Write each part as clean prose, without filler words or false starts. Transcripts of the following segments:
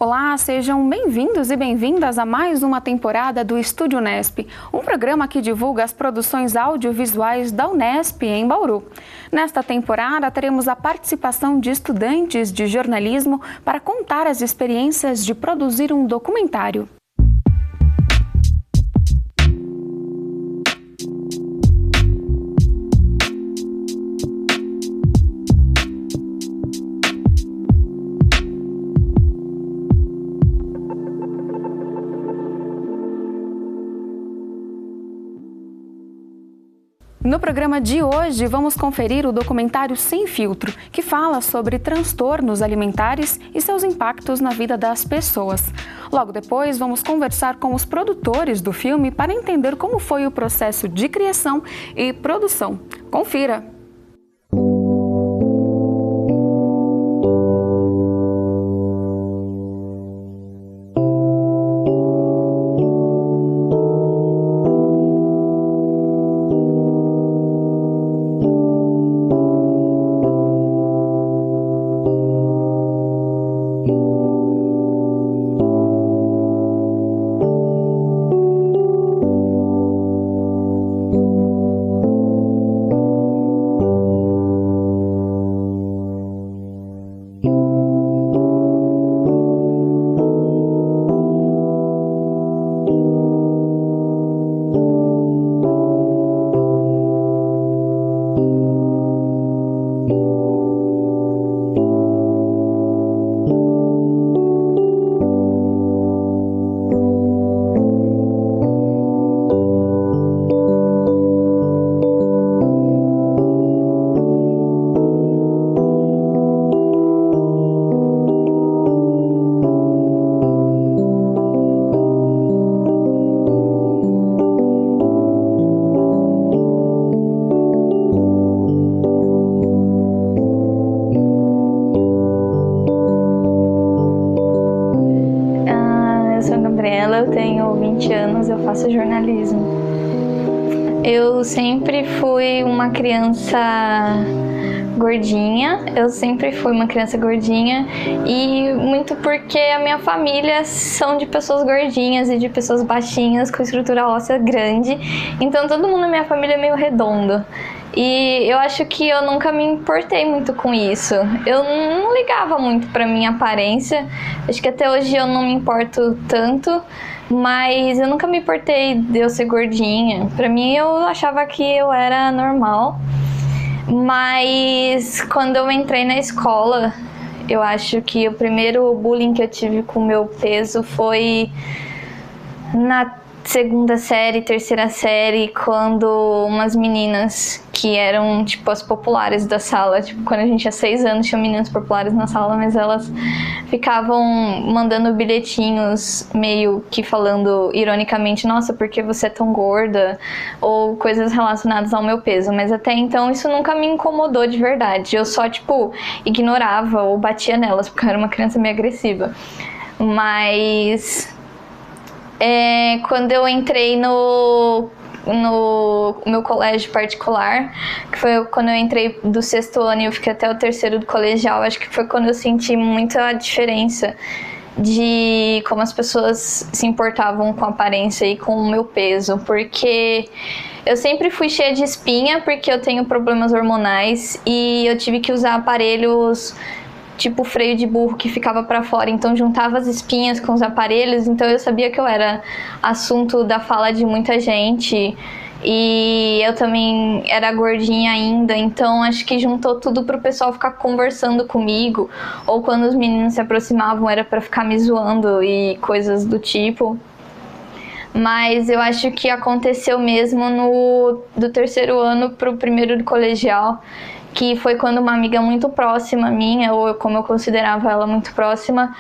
Olá, sejam bem-vindos e bem-vindas a mais uma temporada do Estúdio Unesp, um programa que divulga as produções audiovisuais da Unesp em Bauru. Nesta temporada, teremos a participação de estudantes de jornalismo para contar as experiências de produzir um documentário. No programa de hoje, vamos conferir o documentário Sem Filtro, que fala sobre transtornos alimentares e seus impactos na vida das pessoas. Logo depois, vamos conversar com os produtores do filme para entender como foi o processo de criação e produção. Confira! Eu tenho 20 anos, eu faço jornalismo. Eu sempre fui uma criança gordinha, e muito porque a minha família são de pessoas gordinhas e de pessoas baixinhas com estrutura óssea grande, então todo mundo na minha família é meio redondo. E eu acho que eu nunca me importei muito com isso. Eu não ligava muito pra minha aparência. Acho que até hoje eu não me importo tanto. Mas eu nunca me importei de eu ser gordinha. Pra mim, eu achava que eu era normal. Mas quando eu entrei na escola, eu acho que o primeiro bullying que eu tive com o meu peso foi na segunda série, terceira série, quando umas meninas que eram, tipo, as populares da sala, tipo, quando a gente tinha 6 anos, tinha meninas populares na sala, mas elas ficavam mandando bilhetinhos meio que falando ironicamente, nossa, por que você é tão gorda? Ou coisas relacionadas ao meu peso, mas até então isso nunca me incomodou de verdade. Eu só, tipo, ignorava ou batia nelas, porque eu era uma criança meio agressiva. Mas quando eu entrei no meu colégio particular, que foi quando eu entrei do 6º ano e eu fiquei até o 3º do colegial, acho que foi quando eu senti muita diferença de como as pessoas se importavam com a aparência e com o meu peso, porque eu sempre fui cheia de espinha, porque eu tenho problemas hormonais e eu tive que usar aparelhos tipo freio de burro que ficava pra fora, então juntava as espinhas com os aparelhos, então eu sabia que eu era assunto da fala de muita gente e eu também era gordinha ainda, então acho que juntou tudo pro pessoal ficar conversando comigo, ou quando os meninos se aproximavam era pra ficar me zoando e coisas do tipo. Mas eu acho que aconteceu mesmo do 3º ano pro 1º do colegial, que foi quando uma amiga muito próxima minha, ou como eu considerava ela muito próxima,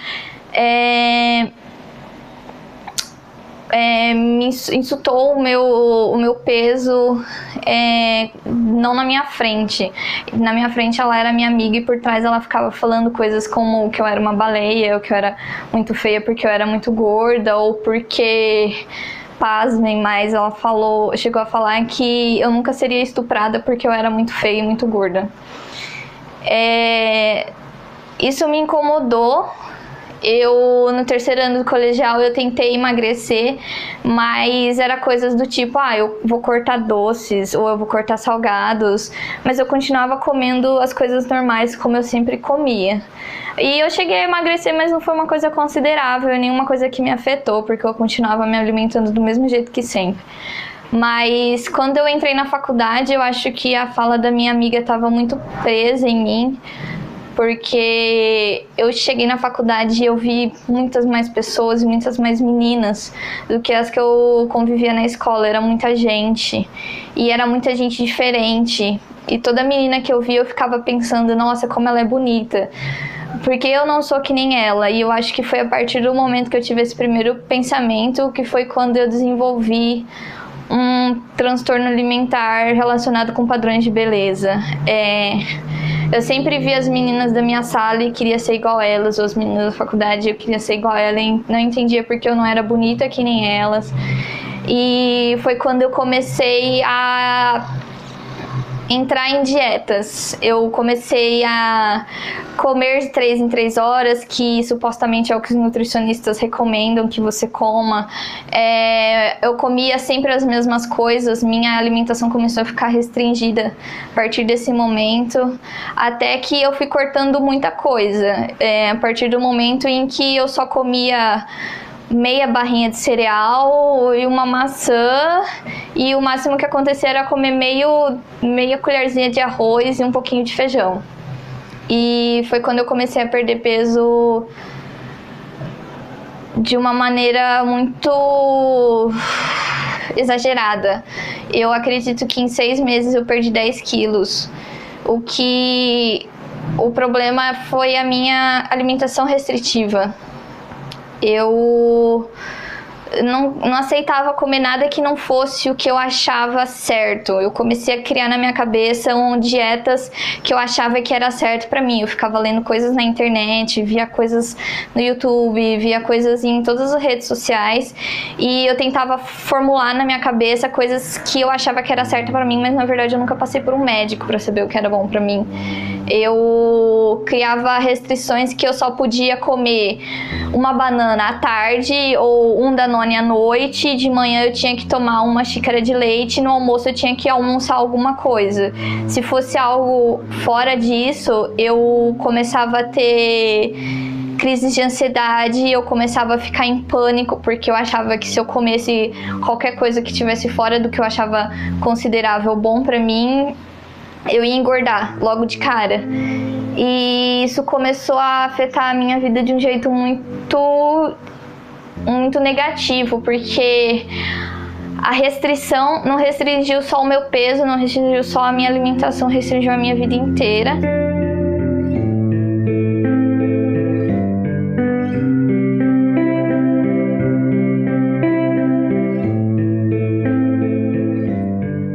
me insultou o meu peso, não na minha frente. Na minha frente ela era minha amiga e por trás ela ficava falando coisas como que eu era uma baleia, ou que eu era muito feia porque eu era muito gorda, ou porque... pasmem, mas ela chegou a falar que eu nunca seria estuprada porque eu era muito feia e muito gorda. Isso me incomodou No terceiro ano do colegial, eu tentei emagrecer, mas era coisas do tipo, eu vou cortar doces, ou eu vou cortar salgados, mas eu continuava comendo as coisas normais, como eu sempre comia. E eu cheguei a emagrecer, mas não foi uma coisa considerável, nenhuma coisa que me afetou, porque eu continuava me alimentando do mesmo jeito que sempre. Mas quando eu entrei na faculdade, eu acho que a fala da minha amiga estava muito presa em mim, porque eu cheguei na faculdade e eu vi muitas mais pessoas e muitas mais meninas do que as que eu convivia na escola. Era muita gente, e era muita gente diferente. E toda menina que eu via, eu ficava pensando, nossa, como ela é bonita, porque eu não sou que nem ela. E eu acho que foi a partir do momento que eu tive esse primeiro pensamento, que foi quando eu desenvolvi um transtorno alimentar relacionado com padrões de beleza. Eu sempre vi as meninas da minha sala e queria ser igual a elas, ou as meninas da faculdade eu queria ser igual a elas, e não entendia porque eu não era bonita que nem elas. E foi quando eu comecei a entrar em dietas. Eu comecei a comer de 3 em 3 horas, que supostamente é o que os nutricionistas recomendam que você coma. Eu comia sempre as mesmas coisas, minha alimentação começou a ficar restringida a partir desse momento, até que eu fui cortando muita coisa. A partir do momento em que eu só comia meia barrinha de cereal e uma maçã, e o máximo que acontecia era comer meia colherzinha de arroz e um pouquinho de feijão. E foi quando eu comecei a perder peso de uma maneira muito exagerada. Eu acredito que em 6 meses eu perdi 10 quilos. O problema foi a minha alimentação restritiva. Eu não aceitava comer nada que não fosse o que eu achava certo. Eu comecei a criar na minha cabeça dietas que eu achava que era certo pra mim. Eu ficava lendo coisas na internet, via coisas no YouTube, via coisas em todas as redes sociais, e eu tentava formular na minha cabeça coisas que eu achava que era certo pra mim, mas na verdade eu nunca passei por um médico pra saber o que era bom pra mim. Eu criava restrições que eu só podia comer uma banana à tarde ou um Danone à noite, de manhã eu tinha que tomar uma xícara de leite, no almoço eu tinha que almoçar alguma coisa. Se fosse algo fora disso, eu começava a ter crises de ansiedade, eu começava a ficar em pânico, porque eu achava que se eu comesse qualquer coisa que estivesse fora do que eu achava considerável bom pra mim, eu ia engordar logo de cara. E isso começou a afetar a minha vida de um jeito muito negativo, porque a restrição não restringiu só o meu peso, não restringiu só a minha alimentação, restringiu a minha vida inteira.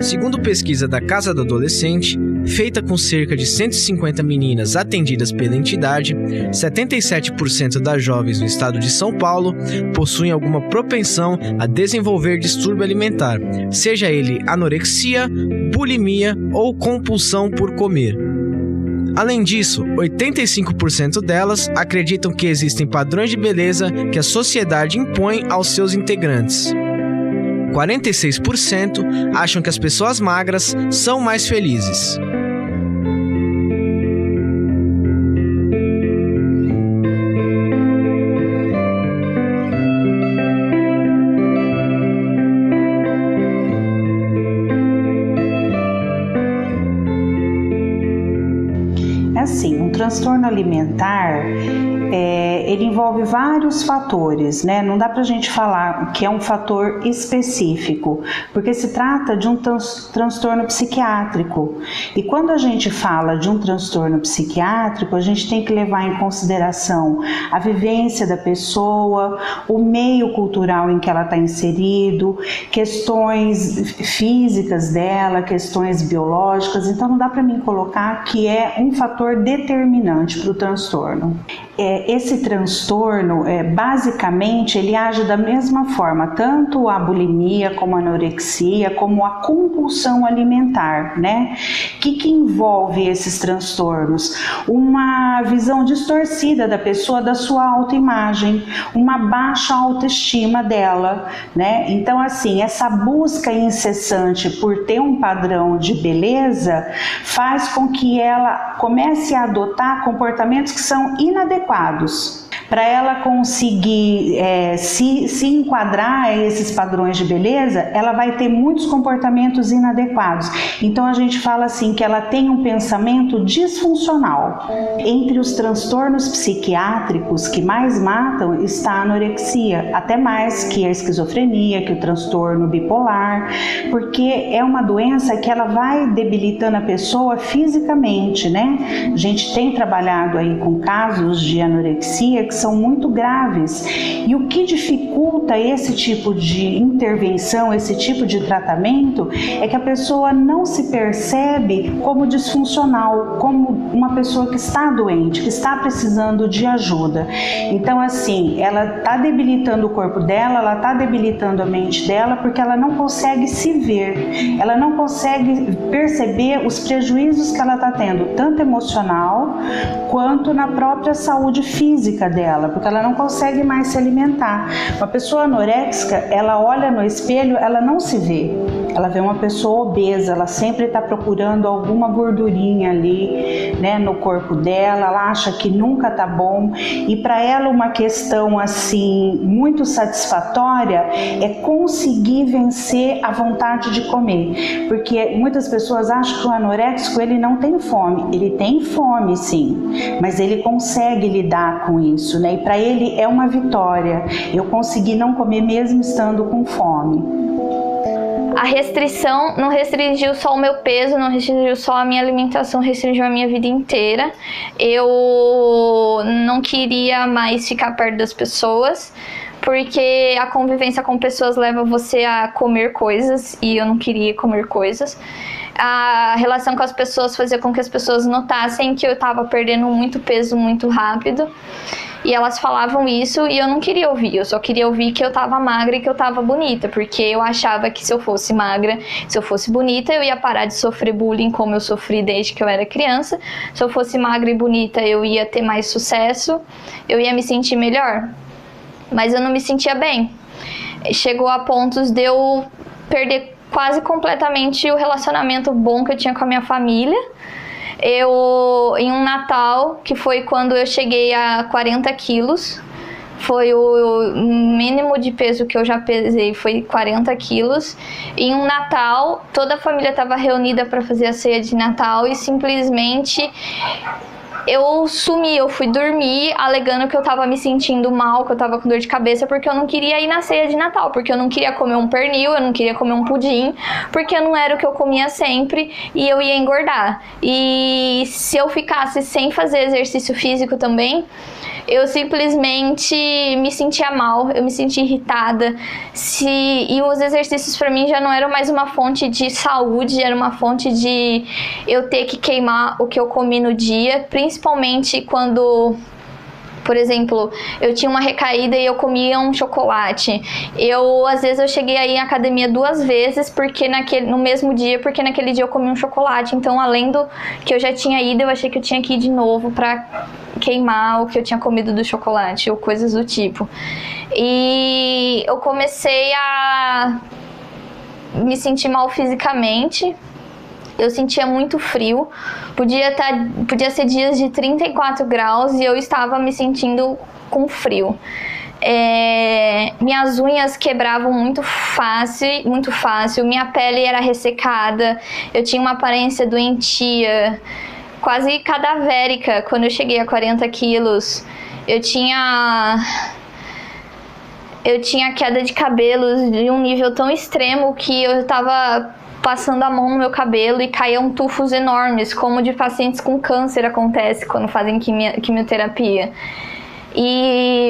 Segundo pesquisa da Casa do Adolescente, feita com cerca de 150 meninas atendidas pela entidade, 77% das jovens do estado de São Paulo possuem alguma propensão a desenvolver distúrbio alimentar, seja ele anorexia, bulimia ou compulsão por comer. Além disso, 85% delas acreditam que existem padrões de beleza que a sociedade impõe aos seus integrantes. 46% acham que as pessoas magras são mais felizes. Assim, um transtorno alimentar, ele envolve vários fatores, né? Não dá pra gente falar que é um fator específico, porque se trata de um transtorno psiquiátrico. E quando a gente fala de um transtorno psiquiátrico, a gente tem que levar em consideração a vivência da pessoa, o meio cultural em que ela está inserido, questões físicas dela, questões biológicas. Então não dá para mim colocar que é um fator determinante para o transtorno. Esse transtorno transtorno, basicamente, ele age da mesma forma, tanto a bulimia, como a anorexia, como a compulsão alimentar, né? O que envolve esses transtornos? Uma visão distorcida da pessoa, da sua autoimagem, uma baixa autoestima dela, né? Então, assim, essa busca incessante por ter um padrão de beleza faz com que ela comece a adotar comportamentos que são inadequados. Para ela conseguir se enquadrar a esses padrões de beleza, ela vai ter muitos comportamentos inadequados. Então a gente fala assim que ela tem um pensamento disfuncional. Entre os transtornos psiquiátricos que mais matam está a anorexia, até mais que a esquizofrenia, que o transtorno bipolar, porque é uma doença que ela vai debilitando a pessoa fisicamente, né? A gente tem trabalhado aí com casos de anorexia que são muito graves, e o que dificulta esse tipo de intervenção, esse tipo de tratamento, é que a pessoa não se percebe como disfuncional, como uma pessoa que está doente, que está precisando de ajuda. Então, assim, ela está debilitando o corpo dela, ela está debilitando a mente dela, porque ela não consegue se ver, ela não consegue perceber os prejuízos que ela está tendo, tanto emocional quanto na própria saúde física dela, porque ela não consegue mais se alimentar. Uma pessoa anoréxica, ela olha no espelho, ela não se vê. Ela vê uma pessoa obesa, ela sempre está procurando alguma gordurinha ali, né, no corpo dela, ela acha que nunca tá bom, e para ela uma questão assim muito satisfatória é conseguir vencer a vontade de comer, porque muitas pessoas acham que o anoréxico ele não tem fome. Ele tem fome, sim, mas ele consegue lidar com isso, né? E para ele é uma vitória. Eu consegui não comer mesmo estando com fome. A restrição não restringiu só o meu peso, não restringiu só a minha alimentação, restringiu a minha vida inteira. Eu não queria mais ficar perto das pessoas, porque a convivência com pessoas leva você a comer coisas, e eu não queria comer coisas. A relação com as pessoas fazia com que as pessoas notassem que eu estava perdendo muito peso muito rápido. E elas falavam isso e eu não queria ouvir, eu só queria ouvir que eu tava magra e que eu tava bonita, porque eu achava que se eu fosse magra, se eu fosse bonita, eu ia parar de sofrer bullying como eu sofri desde que eu era criança. Se eu fosse magra e bonita, eu ia ter mais sucesso, eu ia me sentir melhor. Mas eu não me sentia bem. Chegou a pontos de eu perder quase completamente o relacionamento bom que eu tinha com a minha família. Em um Natal, que foi quando eu cheguei a 40 quilos, foi o mínimo de peso que eu já pesei, foi 40 quilos. Em um Natal, toda a família estava reunida para fazer a ceia de Natal e simplesmente eu sumi, eu fui dormir alegando que eu tava me sentindo mal, que eu tava com dor de cabeça, porque eu não queria ir na ceia de Natal, porque eu não queria comer um pernil, eu não queria comer um pudim, porque não era o que eu comia sempre e eu ia engordar. E se eu ficasse sem fazer exercício físico também, eu simplesmente me sentia mal, eu me sentia irritada. E os exercícios para mim já não eram mais uma fonte de saúde, era uma fonte de eu ter que queimar o que eu comi no dia, principalmente quando, por exemplo, eu tinha uma recaída e eu comia um chocolate. Às vezes eu cheguei aí em academia 2 vezes no mesmo dia, porque naquele dia eu comi um chocolate. Então, além do que eu já tinha ido, eu achei que eu tinha que ir de novo para queimar o que eu tinha comido do chocolate ou coisas do tipo. E eu comecei a me sentir mal fisicamente. Eu sentia muito frio, podia ser dias de 34 graus e eu estava me sentindo com frio. Minhas unhas quebravam muito fácil, minha pele era ressecada, eu tinha uma aparência doentia, quase cadavérica. Quando eu cheguei a 40 quilos, eu tinha queda de cabelos de um nível tão extremo que eu estava passando a mão no meu cabelo e caíam tufos enormes, como de pacientes com câncer acontece quando fazem quimioterapia.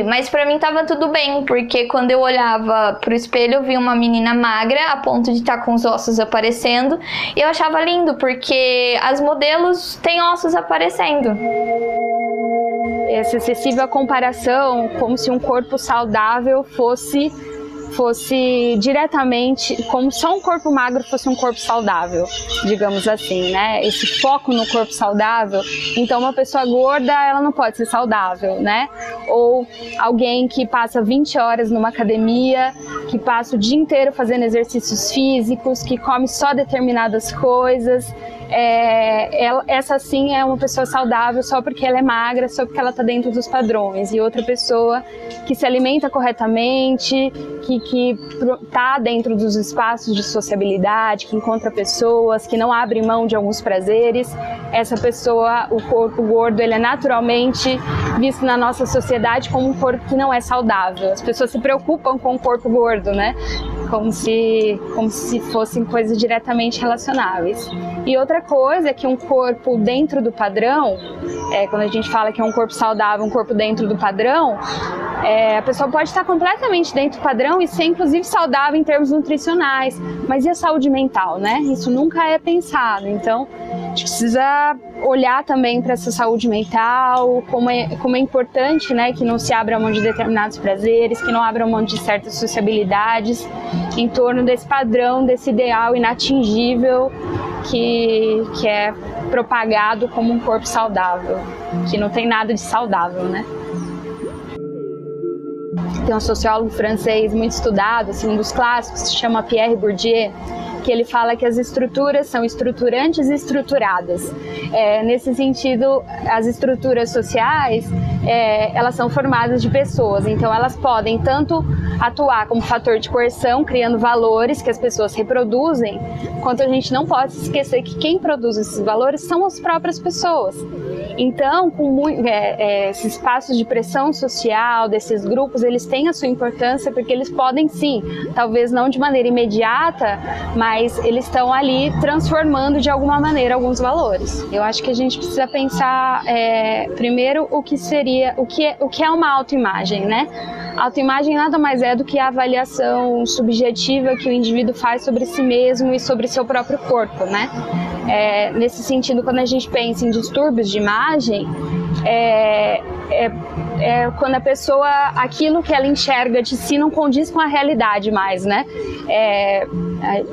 Mas pra mim tava tudo bem, porque quando eu olhava pro espelho eu via uma menina magra a ponto de estar com os ossos aparecendo, e eu achava lindo, porque as modelos têm ossos aparecendo. essa excessiva comparação, como se um corpo saudável fosse diretamente, como só um corpo magro fosse um corpo saudável, digamos assim, né? Esse foco no corpo saudável. Então, uma pessoa gorda, ela não pode ser saudável, né? Ou alguém que passa 20 horas numa academia, que passa o dia inteiro fazendo exercícios físicos, que come só determinadas coisas. Essa sim é uma pessoa saudável só porque ela é magra, só porque ela está dentro dos padrões. E outra pessoa que se alimenta corretamente, que está dentro dos espaços de sociabilidade, que encontra pessoas, que não abre mão de alguns prazeres, essa pessoa, o corpo gordo, ele é naturalmente visto na nossa sociedade como um corpo que não é saudável. As pessoas se preocupam com o corpo gordo, né? Como se fossem coisas diretamente relacionáveis. E outra coisa é que um corpo dentro do padrão, quando a gente fala que é um corpo saudável, um corpo dentro do padrão, a pessoa pode estar completamente dentro do padrão e ser inclusive saudável em termos nutricionais, mas e a saúde mental, né? Isso nunca é pensado. Então, a gente precisa olhar também para essa saúde mental, como é importante, né, que não se abra mão de determinados prazeres, que não abra mão de certas sociabilidades em torno desse padrão, desse ideal inatingível que é propagado como um corpo saudável, que não tem nada de saudável, né? Tem um sociólogo francês muito estudado, assim, um dos clássicos, se chama Pierre Bourdieu, que ele fala que as estruturas são estruturantes e estruturadas. Nesse sentido, as estruturas sociais, elas são formadas de pessoas, então elas podem tanto atuar como fator de coerção, criando valores que as pessoas reproduzem, quanto a gente não pode se esquecer que quem produz esses valores são as próprias pessoas. Então, esses espaços de pressão social desses grupos, eles têm a sua importância porque eles podem sim, talvez não de maneira imediata, mas eles estão ali transformando de alguma maneira alguns valores. Eu acho que a gente precisa pensar primeiro o que é uma autoimagem, né? Autoimagem nada mais é do que a avaliação subjetiva que o indivíduo faz sobre si mesmo e sobre seu próprio corpo, né? Nesse sentido, quando a gente pensa em distúrbios de imagem, quando a pessoa, aquilo que ela enxerga de si não condiz com a realidade mais, né?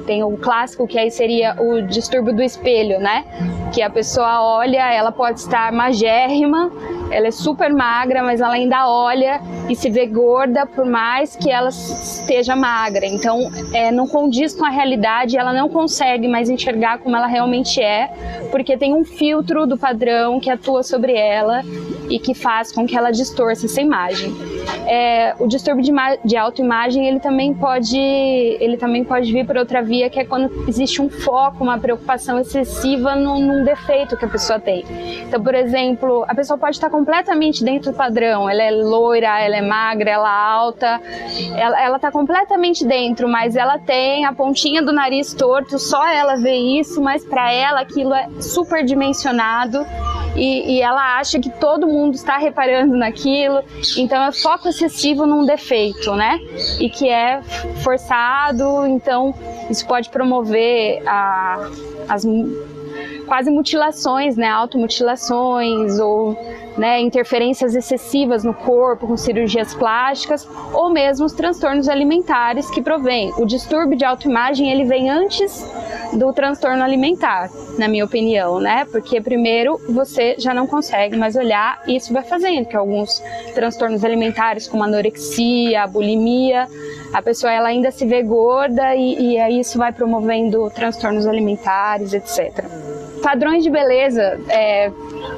Tem o clássico que aí seria o distúrbio do espelho, né? Que a pessoa olha, ela pode estar magérrima, ela é super magra, mas ela ainda olha e se vê gorda por mais que ela esteja magra. Então, não condiz com a realidade, ela não consegue mais enxergar como ela realmente é, porque tem um filtro do padrão que atua sobre ela e que faz com que ela distorça essa imagem. O distúrbio de autoimagem, ele também pode vir por outra via, que é quando existe um foco, uma preocupação excessiva num defeito que a pessoa tem. Então, por exemplo, a pessoa pode estar completamente dentro do padrão, ela é loira, ela é magra, ela é alta, ela está completamente dentro, mas ela tem a pontinha do nariz torto, só ela vê isso, mas para ela aquilo é superdimensionado e ela acha que todo mundo está reparando naquilo, então é foco excessivo num defeito, né? E que é forçado, então isso pode promover as quase mutilações, né? Automutilações ou, né, interferências excessivas no corpo com cirurgias plásticas ou mesmo os transtornos alimentares que provêm. O distúrbio de autoimagem, ele vem antes do transtorno alimentar, na minha opinião, né? Porque primeiro você já não consegue mais olhar e isso vai fazendo que alguns transtornos alimentares como anorexia, bulimia, a pessoa ela ainda se vê gorda e aí isso vai promovendo transtornos alimentares, etc. Padrões de beleza,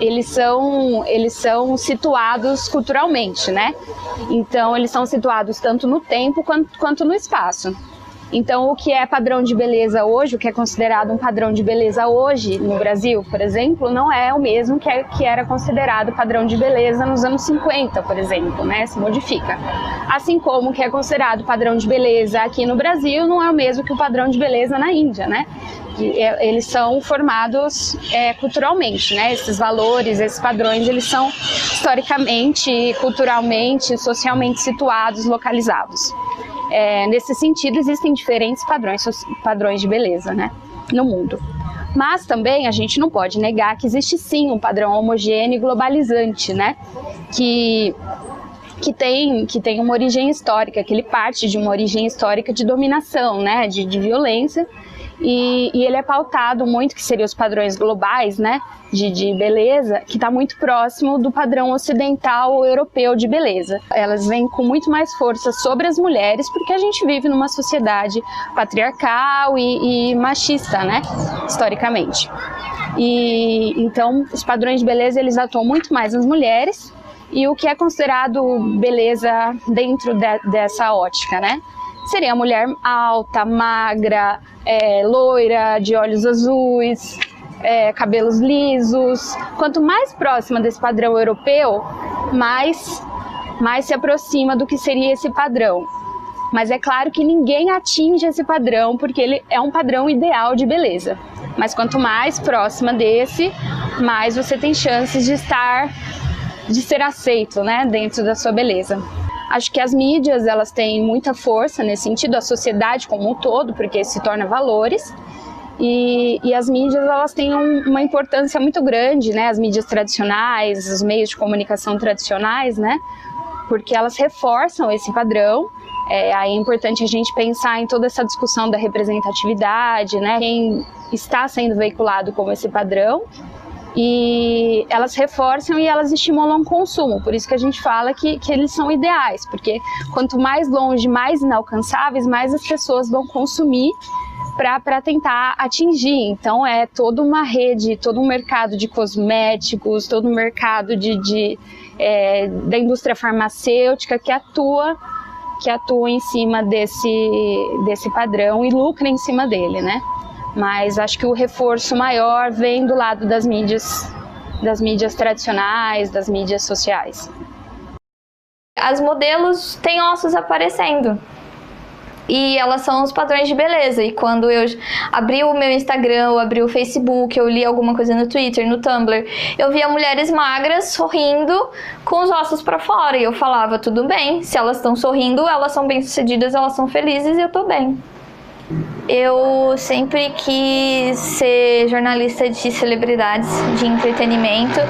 eles são situados culturalmente, né? Então, eles são situados tanto no tempo quanto no espaço. Então, o que é padrão de beleza hoje, o que é considerado um padrão de beleza hoje no Brasil, por exemplo, não é o mesmo que era considerado padrão de beleza nos anos 50, por exemplo, né? Se modifica. Assim como o que é considerado padrão de beleza aqui no Brasil não é o mesmo que o padrão de beleza na Índia, né? Eles são formados culturalmente, né? Esses valores, esses padrões, eles são historicamente, culturalmente, socialmente situados, localizados. Nesse sentido, existem diferentes padrões de beleza, né, no mundo. Mas também a gente não pode negar que existe sim um padrão homogêneo e globalizante, né? Que tem uma origem histórica, que ele parte de uma origem histórica de dominação, né? De violência. E ele é pautado muito, que seriam os padrões globais, né, de beleza, que está muito próximo do padrão ocidental ou europeu de beleza. Elas vêm com muito mais força sobre as mulheres, porque a gente vive numa sociedade patriarcal e machista, né, historicamente. E então os padrões de beleza, eles atuam muito mais nas mulheres, e o que é considerado beleza dentro dessa ótica, né? Seria a mulher alta, magra, loira, de olhos azuis, cabelos lisos. Quanto mais próxima desse padrão europeu, mais se aproxima do que seria esse padrão. Mas é claro que ninguém atinge esse padrão, porque ele é um padrão ideal de beleza. Mas quanto mais próxima desse, mais você tem chances de ser aceito, né, dentro da sua beleza. Acho que as mídias, elas têm muita força nesse sentido, a sociedade como um todo, porque se torna valores, e as mídias, elas têm uma importância muito grande, né, as mídias tradicionais, os meios de comunicação tradicionais, né, porque elas reforçam esse padrão. Aí é importante a gente pensar em toda essa discussão da representatividade, né, quem está sendo veiculado como esse padrão, e elas reforçam e elas estimulam o consumo. Por isso que a gente fala que eles são ideais, porque quanto mais longe, mais inalcançáveis, mais as pessoas vão consumir para tentar atingir. Então é toda uma rede, todo um mercado de cosméticos, todo um mercado da indústria farmacêutica que atua em cima desse padrão e lucra em cima dele, né? Mas acho que o reforço maior vem do lado das mídias tradicionais, das mídias sociais. As modelos têm ossos aparecendo. E elas são os padrões de beleza. E quando eu abri o meu Instagram, eu abri o Facebook, eu li alguma coisa no Twitter, no Tumblr, eu via mulheres magras sorrindo com os ossos pra fora. E eu falava, tudo bem, se elas estão sorrindo, elas são bem-sucedidas, elas são felizes e eu tô bem. Eu sempre quis ser jornalista de celebridades, de entretenimento.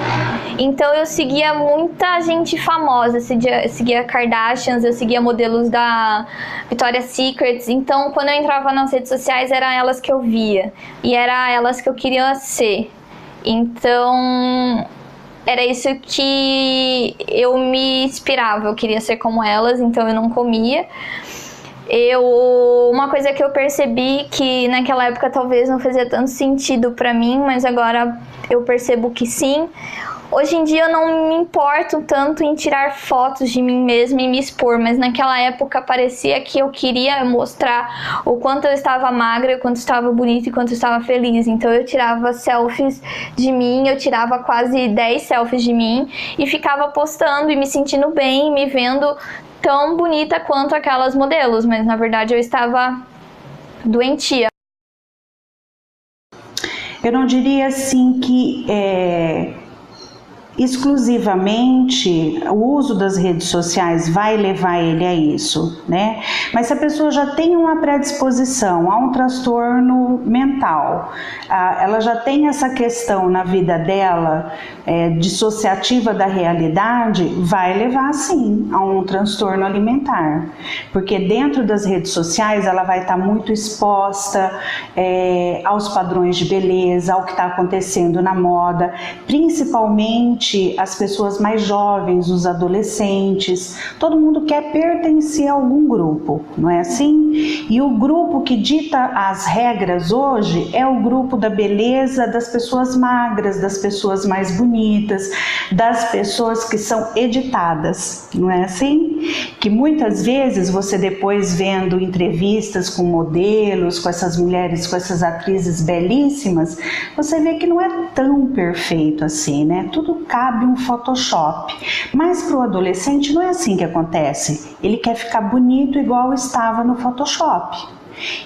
Então eu seguia muita gente famosa, eu seguia Kardashians, eu seguia modelos da Victoria's Secret. Então quando eu entrava nas redes sociais, eram elas que eu via. E era elas que eu queria ser. Então era isso que eu me inspirava, eu queria ser como elas, então eu não comia. Uma coisa que eu percebi que naquela época talvez não fazia tanto sentido pra mim, mas agora eu percebo que sim. Hoje em dia eu não me importo tanto em tirar fotos de mim mesma e me expor, mas naquela época parecia que eu queria mostrar o quanto eu estava magra, o quanto eu estava bonita e o quanto eu estava feliz. Então eu tirava selfies de mim, eu tirava quase 10 selfies de mim e ficava postando e me sentindo bem, me vendo tão bonita quanto aquelas modelos, mas na verdade eu estava doentia. Eu não diria assim que exclusivamente o uso das redes sociais vai levar ele a isso, né? Mas se a pessoa já tem uma predisposição a um transtorno mental, ela já tem essa questão na vida dela dissociativa da realidade, vai levar sim a um transtorno alimentar, porque dentro das redes sociais ela vai estar muito exposta aos padrões de beleza, ao que está acontecendo na moda, principalmente as pessoas mais jovens, os adolescentes. Todo mundo quer pertencer a algum grupo, não é assim? E o grupo que dita as regras hoje é o grupo da beleza, das pessoas magras, das pessoas mais bonitas, das pessoas que são editadas, não é assim? Que muitas vezes você, depois vendo entrevistas com modelos, com essas mulheres, com essas atrizes belíssimas, você vê que não é tão perfeito assim, né? Tudo cabe um Photoshop. Mas para o adolescente não é assim que acontece. Ele quer ficar bonito igual estava no Photoshop.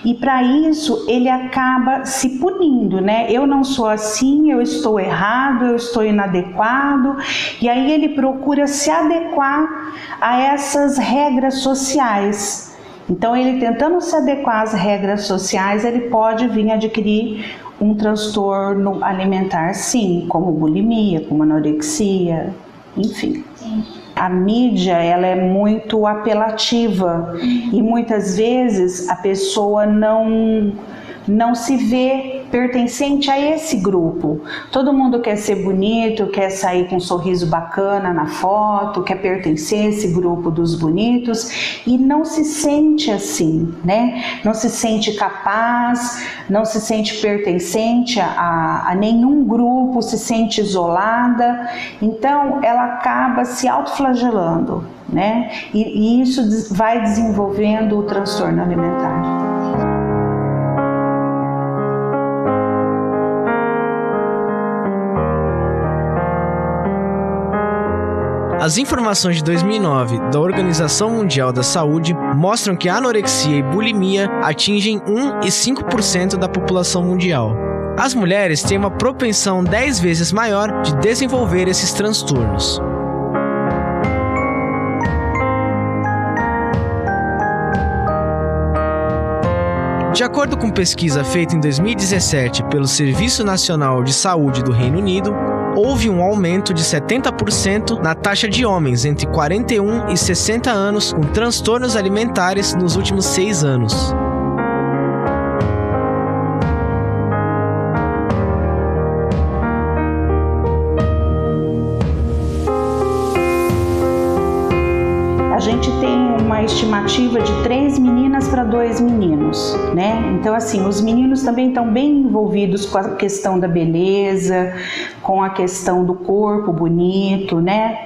E para isso ele acaba se punindo, né? Eu não sou assim, eu estou errado, eu estou inadequado. E aí ele procura se adequar a essas regras sociais. Então ele, tentando se adequar às regras sociais, ele pode vir adquirir um transtorno alimentar, sim, como bulimia, como anorexia, enfim. Sim. A mídia, ela é muito apelativa e muitas vezes a pessoa não se vê pertencente a esse grupo. Todo mundo quer ser bonito, quer sair com um sorriso bacana na foto, quer pertencer a esse grupo dos bonitos e não se sente assim, né? Não se sente capaz, não se sente pertencente a nenhum grupo, se sente isolada. Então, ela acaba se autoflagelando, né? E isso vai desenvolvendo o transtorno alimentar. As informações de 2009 da Organização Mundial da Saúde mostram que a anorexia e bulimia atingem 1 e 5% da população mundial. As mulheres têm uma propensão 10 vezes maior de desenvolver esses transtornos. De acordo com pesquisa feita em 2017 pelo Serviço Nacional de Saúde do Reino Unido, houve um aumento de 70% na taxa de homens entre 41 e 60 anos com transtornos alimentares nos últimos 6 anos. A gente tem uma estimativa de 3 meninas para 2 meninos, né? Então, assim, os meninos também estão bem envolvidos com a questão da beleza, com a questão do corpo bonito, né?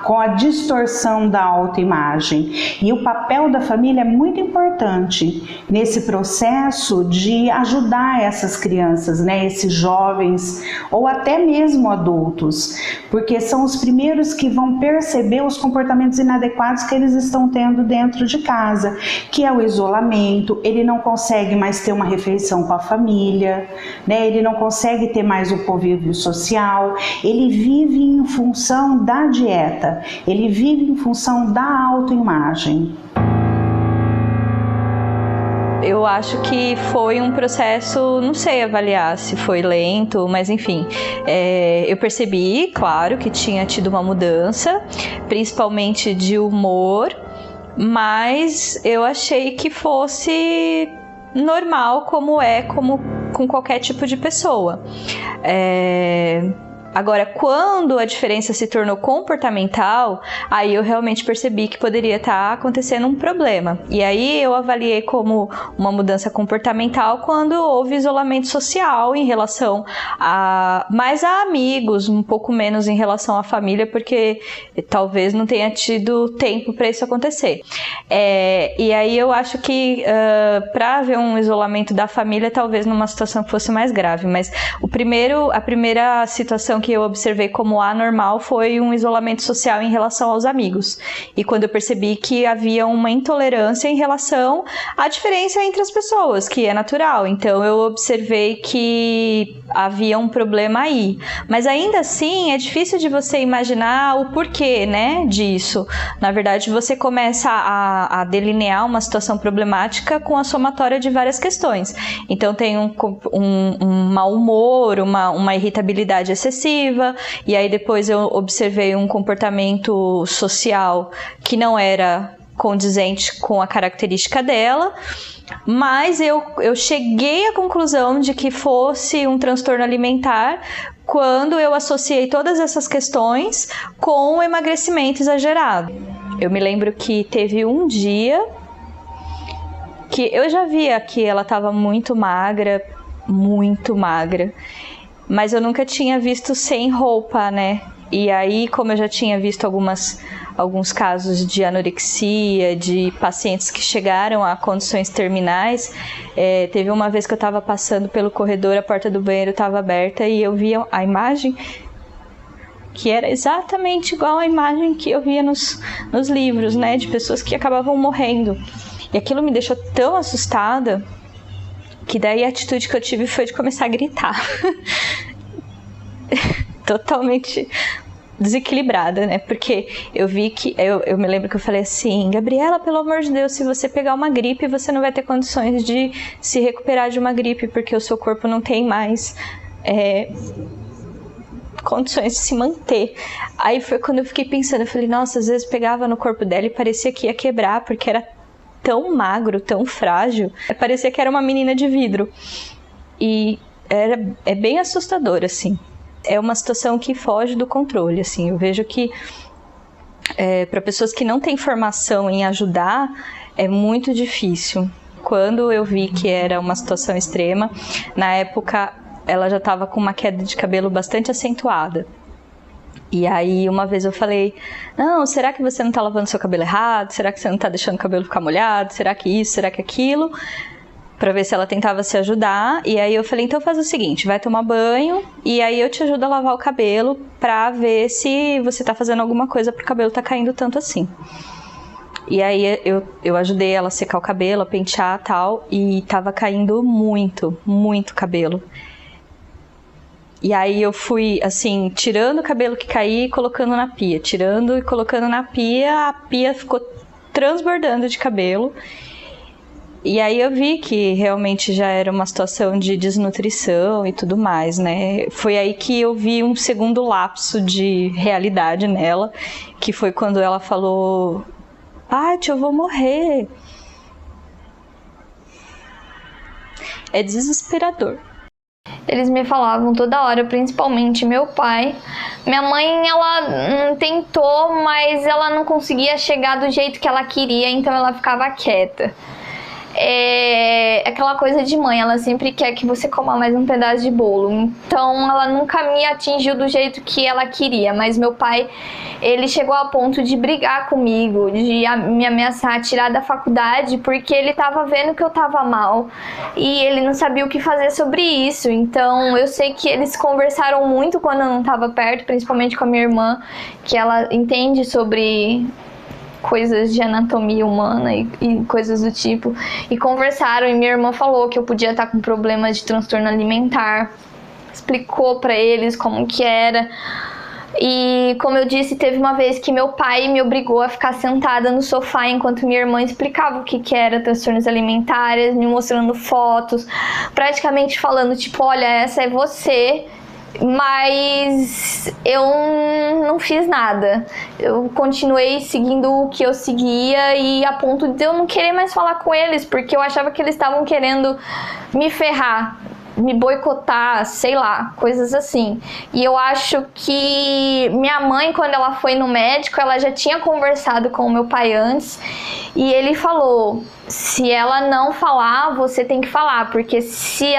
Com a distorção da autoimagem. E o papel da família é muito importante nesse processo de ajudar essas crianças, né? Esses jovens ou até mesmo adultos, porque são os primeiros que vão perceber os comportamentos inadequados que eles estão tendo dentro de casa, que é o isolamento. Ele não consegue mais ter uma refeição com a família, né? Ele não consegue ter mais o convívio social, ele vive em função da dieta, ele vive em função da autoimagem. Eu acho que foi um processo, não sei avaliar se foi lento, mas enfim, eu percebi, claro, que tinha tido uma mudança, principalmente de humor, mas eu achei que fosse normal, como com qualquer tipo de pessoa. Agora, quando a diferença se tornou comportamental, aí eu realmente percebi que poderia estar acontecendo um problema. E aí eu avaliei como uma mudança comportamental quando houve isolamento social em relação mais a amigos, um pouco menos em relação à família, porque talvez não tenha tido tempo para isso acontecer. E aí eu acho que para haver um isolamento da família, talvez numa situação que fosse mais grave. Mas a primeira situação que eu observei como anormal foi um isolamento social em relação aos amigos. E quando eu percebi que havia uma intolerância em relação à diferença entre as pessoas, que é natural. Então eu observei que havia um problema aí. Mas ainda assim é difícil de você imaginar o porquê, né, disso. Na verdade, você começa a delinear uma situação problemática com a somatória de várias questões. Então tem um mau humor, uma irritabilidade excessiva, e aí depois eu observei um comportamento social que não era condizente com a característica dela, mas eu cheguei à conclusão de que fosse um transtorno alimentar quando eu associei todas essas questões com o emagrecimento exagerado. Eu me lembro que teve um dia que eu já via que ela estava muito magra, mas eu nunca tinha visto sem roupa, né? E aí, como eu já tinha visto alguns casos de anorexia, de pacientes que chegaram a condições terminais, teve uma vez que eu estava passando pelo corredor, a porta do banheiro estava aberta e eu via a imagem que era exatamente igual à imagem que eu via nos livros, né? De pessoas que acabavam morrendo. E aquilo me deixou tão assustada que daí a atitude que eu tive foi de começar a gritar. Totalmente desequilibrada, né? Porque eu vi que... Eu me lembro que eu falei assim, Gabriela, pelo amor de Deus, se você pegar uma gripe, você não vai ter condições de se recuperar de uma gripe, porque o seu corpo não tem mais condições de se manter. Aí foi quando eu fiquei pensando, eu falei, nossa, às vezes pegava no corpo dela e parecia que ia quebrar, porque era tão magro, tão frágil, parecia que era uma menina de vidro. E é bem assustador, assim. É uma situação que foge do controle, assim. Eu vejo que para pessoas que não têm formação em ajudar, é muito difícil. Quando eu vi que era uma situação extrema, na época ela já estava com uma queda de cabelo bastante acentuada. E aí uma vez eu falei, não, será que você não está lavando seu cabelo errado? Será que você não está deixando o cabelo ficar molhado? Será que isso? Será que aquilo? Para ver se ela tentava se ajudar. E aí eu falei, então faz o seguinte, vai tomar banho e aí eu te ajudo a lavar o cabelo para ver se você tá fazendo alguma coisa pro cabelo tá caindo tanto assim. E aí eu ajudei ela a secar o cabelo, a pentear e tal, e tava caindo muito, muito cabelo. E aí eu fui, assim, tirando o cabelo que caía e colocando na pia, tirando e colocando na pia, a pia ficou transbordando de cabelo. E aí eu vi que realmente já era uma situação de desnutrição e tudo mais, né? Foi aí que eu vi um segundo lapso de realidade nela, que foi quando ela falou, Paty, eu vou morrer. É desesperador. Eles me falavam toda hora, principalmente meu pai. Minha mãe, ela tentou, mas ela não conseguia chegar do jeito que ela queria, então ela ficava quieta. É aquela coisa de mãe, ela sempre quer que você coma mais um pedaço de bolo. Então ela nunca me atingiu do jeito que ela queria. Mas meu pai, ele chegou a ponto de brigar comigo, de me ameaçar, tirar da faculdade, porque ele tava vendo que eu tava mal e ele não sabia o que fazer sobre isso. Então eu sei que eles conversaram muito quando eu não tava perto, principalmente com a minha irmã, que ela entende sobre coisas de anatomia humana e coisas do tipo, e conversaram, e minha irmã falou que eu podia estar com problemas de transtorno alimentar, explicou pra eles como que era. E como eu disse, teve uma vez que meu pai me obrigou a ficar sentada no sofá enquanto minha irmã explicava o que era transtornos alimentares, me mostrando fotos, praticamente falando tipo, olha, essa é você. Mas eu não fiz nada. Eu continuei seguindo o que eu seguia, e a ponto de eu não querer mais falar com eles, porque eu achava que eles estavam querendo me ferrar, me boicotar, sei lá, coisas assim. E eu acho que minha mãe, quando ela foi no médico, ela já tinha conversado com o meu pai antes, e ele falou, se ela não falar, você tem que falar, porque se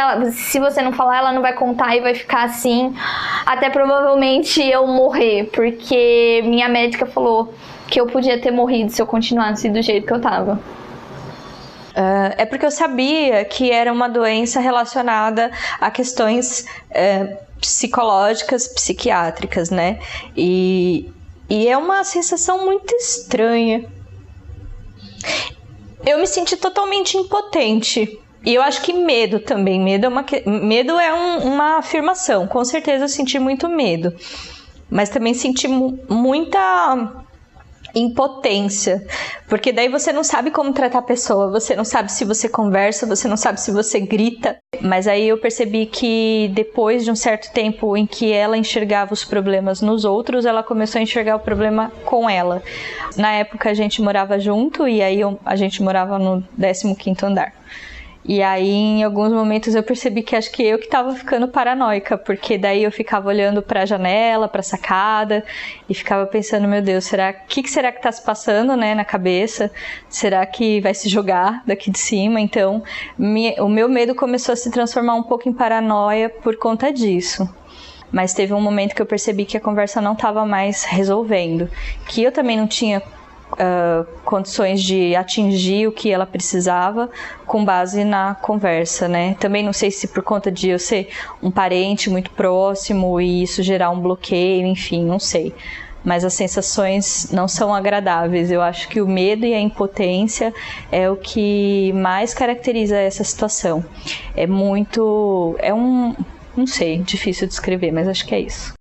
você não falar, ela não vai contar e vai ficar assim, até provavelmente eu morrer, porque minha médica falou que eu podia ter morrido se eu continuasse do jeito que eu tava. É porque eu sabia que era uma doença relacionada a questões psicológicas, psiquiátricas, né? E é uma sensação muito estranha. Eu me senti totalmente impotente. E eu acho que medo também. Medo é uma afirmação. Com certeza eu senti muito medo. Mas também senti muita impotência, porque daí você não sabe como tratar a pessoa, você não sabe se você conversa, você não sabe se você grita. Mas aí eu percebi que depois de um certo tempo em que ela enxergava os problemas nos outros, ela começou a enxergar o problema com ela. Na época a gente morava junto, e aí a gente morava no 15º andar. E aí, em alguns momentos, eu percebi que acho que eu que estava ficando paranoica, porque daí eu ficava olhando para a janela, para a sacada, e ficava pensando, meu Deus, que será que está se passando, né, na cabeça? Será que vai se jogar daqui de cima? Então, o meu medo começou a se transformar um pouco em paranoia por conta disso. Mas teve um momento que eu percebi que a conversa não estava mais resolvendo, que eu também não tinha condições de atingir o que ela precisava com base na conversa, né? Também não sei se por conta de eu ser um parente muito próximo e isso gerar um bloqueio, enfim, não sei. Mas as sensações não são agradáveis. Eu acho que o medo e a impotência é o que mais caracteriza essa situação. Não sei, difícil de descrever, mas acho que é isso.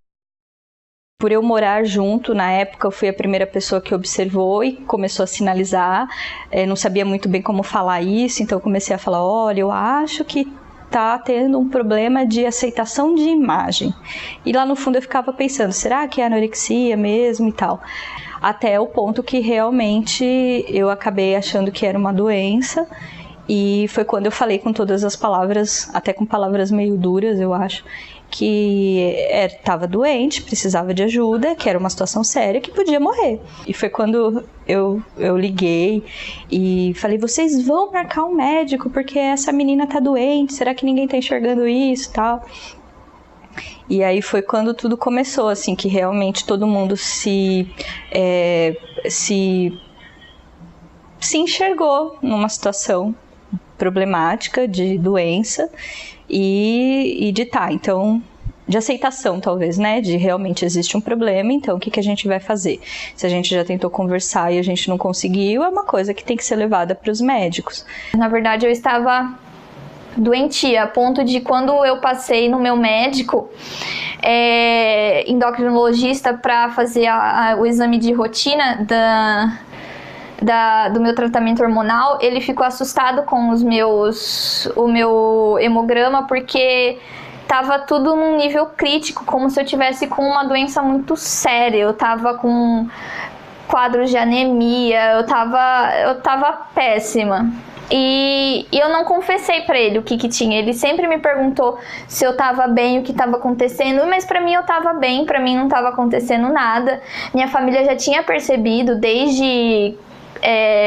por eu morar junto, na época eu fui a primeira pessoa que observou e começou a sinalizar, não sabia muito bem como falar isso, então eu comecei a falar, olha, eu acho que tá tendo um problema de aceitação de imagem. E lá no fundo eu ficava pensando, será que é anorexia mesmo e tal? Até o ponto que realmente eu acabei achando que era uma doença, e foi quando eu falei com todas as palavras, até com palavras meio duras, eu acho, que estava doente, precisava de ajuda, que era uma situação séria, que podia morrer. E foi quando eu liguei e falei, vocês vão marcar um médico, porque essa menina tá doente, será que ninguém tá enxergando isso e tal? E aí foi quando tudo começou, assim, que realmente todo mundo se enxergou numa situação problemática de doença e então, de aceitação talvez, né, de realmente existe um problema, então o que a gente vai fazer? Se a gente já tentou conversar e a gente não conseguiu, é uma coisa que tem que ser levada para os médicos. Na verdade, eu estava doentia, a ponto de quando eu passei no meu médico, endocrinologista, para fazer o exame de rotina do meu tratamento hormonal, ele ficou assustado com o meu hemograma, porque tava tudo num nível crítico, como se eu tivesse com uma doença muito séria. Eu tava com quadros de anemia, eu tava péssima. E eu não confessei pra ele o que tinha. Ele sempre me perguntou se eu tava bem, o que tava acontecendo, mas pra mim eu tava bem, pra mim não tava acontecendo nada. Minha família já tinha percebido desde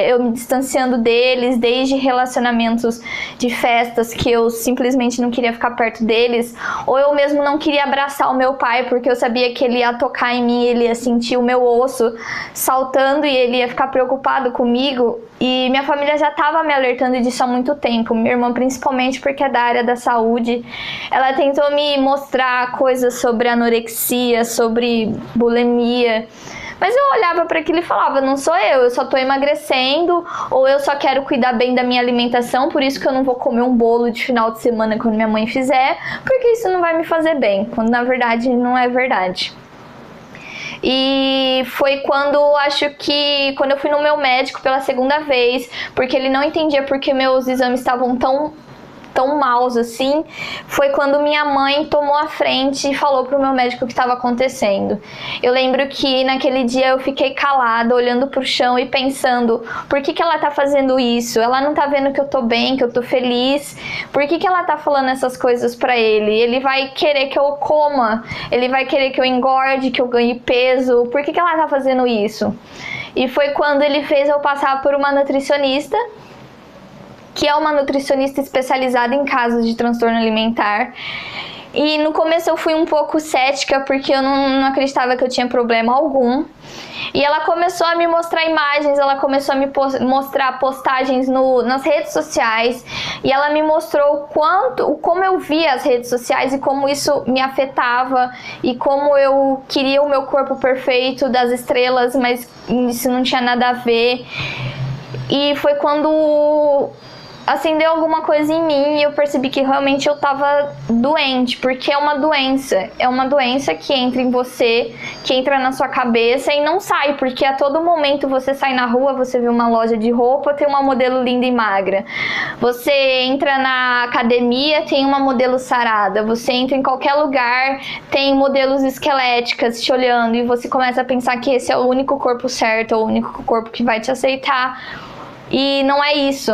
eu me distanciando deles, desde relacionamentos de festas que eu simplesmente não queria ficar perto deles, ou eu mesmo não queria abraçar o meu pai, porque eu sabia que ele ia tocar em mim, ele ia sentir o meu osso saltando e ele ia ficar preocupado comigo. E minha família já estava me alertando disso há muito tempo, minha irmã principalmente, porque é da área da saúde. Ela tentou me mostrar coisas sobre anorexia, sobre bulimia, mas eu olhava para aquilo e falava, não sou eu só tô emagrecendo, ou eu só quero cuidar bem da minha alimentação, por isso que eu não vou comer um bolo de final de semana quando minha mãe fizer, porque isso não vai me fazer bem, quando na verdade não é verdade. E foi quando eu fui no meu médico pela segunda vez, porque ele não entendia porque meus exames estavam tão maus assim, foi quando minha mãe tomou a frente e falou pro meu médico o que estava acontecendo. Eu lembro que naquele dia eu fiquei calada, olhando pro chão e pensando, por que ela tá fazendo isso? Ela não tá vendo que eu tô bem, que eu tô feliz? Por que ela tá falando essas coisas pra ele? Ele vai querer que eu coma, ele vai querer que eu engorde, que eu ganhe peso, por que ela tá fazendo isso? E foi quando ele fez eu passar por uma nutricionista, que é uma nutricionista especializada em casos de transtorno alimentar. E no começo eu fui um pouco cética, porque eu não acreditava que eu tinha problema algum. E ela começou a me mostrar imagens, ela começou a me mostrar postagens nas redes sociais. E ela me mostrou como eu via as redes sociais e como isso me afetava. E como eu queria o meu corpo perfeito, das estrelas, mas isso não tinha nada a ver. E foi quando acendeu alguma coisa em mim e eu percebi que realmente eu tava doente, porque é uma doença que entra em você, que entra na sua cabeça e não sai, porque a todo momento você sai na rua, você vê uma loja de roupa, tem uma modelo linda e magra, você entra na academia, tem uma modelo sarada, você entra em qualquer lugar, tem modelos esqueléticas te olhando e você começa a pensar que esse é o único corpo certo, o único corpo que vai te aceitar, e não é isso.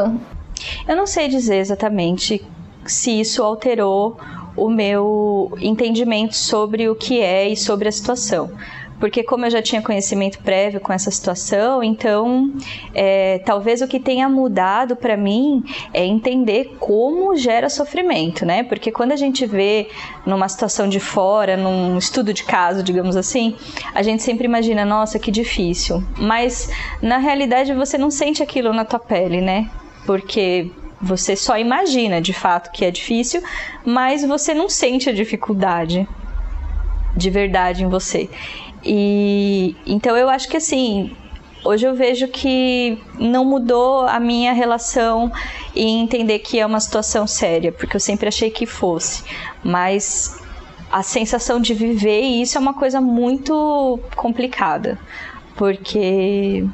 Eu não sei dizer exatamente se isso alterou o meu entendimento sobre o que é e sobre a situação. Porque como eu já tinha conhecimento prévio com essa situação, então talvez o que tenha mudado para mim é entender como gera sofrimento, né? Porque quando a gente vê numa situação de fora, num estudo de caso, digamos assim, a gente sempre imagina, nossa, que difícil. Mas na realidade você não sente aquilo na tua pele, né? Porque você só imagina de fato que é difícil, mas você não sente a dificuldade de verdade em você. E então eu acho que assim, hoje eu vejo que não mudou a minha relação em entender que é uma situação séria, porque eu sempre achei que fosse, mas a sensação de viver, e isso é uma coisa muito complicada, porque,